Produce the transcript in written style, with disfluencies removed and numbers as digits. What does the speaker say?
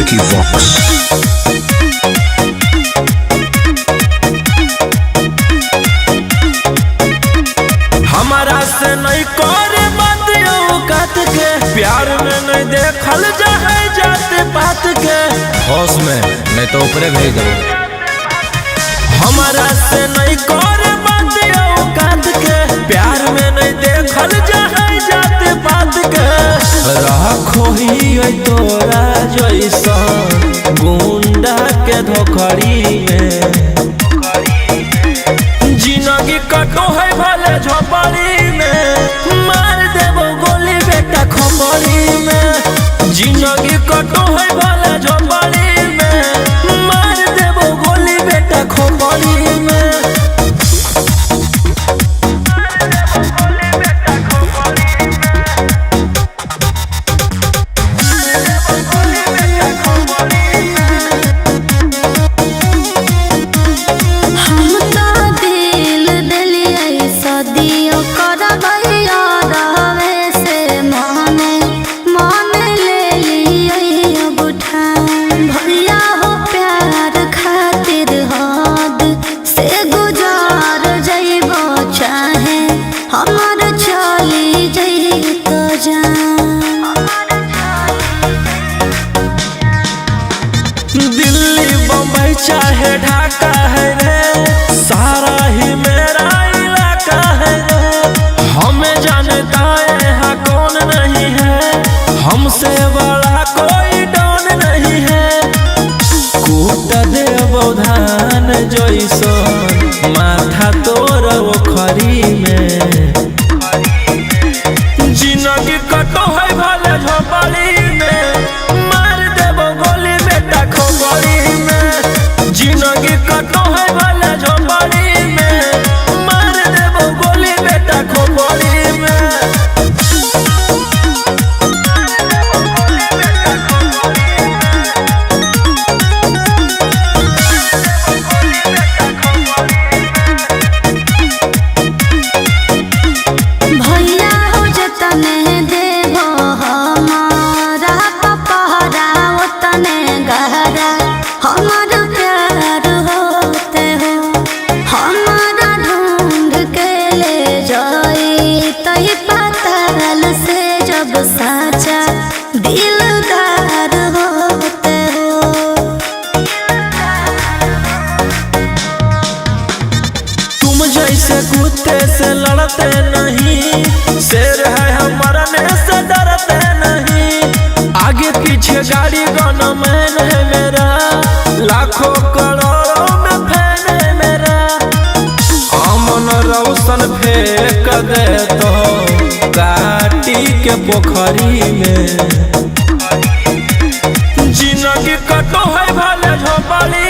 Vicky Vox। हमारा से नहीं करे बात औकात के, प्यार में नहीं देखल जाए जाते बात के, होश में नहीं तो ऊपरे भेज दो। हमारा से नहीं करे बात औकात के, प्यार में नहीं देखल जाए जाते बात के। रखो ही तोरा जैसा गुंडा के धोखड़ी में, जिंदगी कटो है भले झोपड़ी में, मार देबो गोली बेटा खोपड़ी में। जिंदगी कटो है भले झोपड़ी में, मार देबो गोली बेटा खोपड़ी में। दिल्ली बम्बई चाहे ढाका है रे, सारा ही मेरा इलाका है रे। हमें जानता है यहाँ कौन नहीं है, हमसे बड़ा कोई डॉन नहीं है। कूट देबो धान जैसो माथा तोर ओखरी में, जिंदगी कटो है भले झोपड़ी में, मार देबो गोली बेटा खोपड़ी में। जिंदगी कटो है भले झोपड़ी में, मार देबो गोली बेटा खोपड़ी में। साचा दिलदार होते हो, तुम जैसे कुत्ते से लड़ते नहीं, शेर है हम मरने से डरते नहीं। आगे पीछे गाड़ी गनमैन है मेरा, लाखों करोड़ों में फैन है मेरा। अमन रोशन फेंक दे तो काटी के पोखरी में, जिंदगी कटो है भले झोपड़ी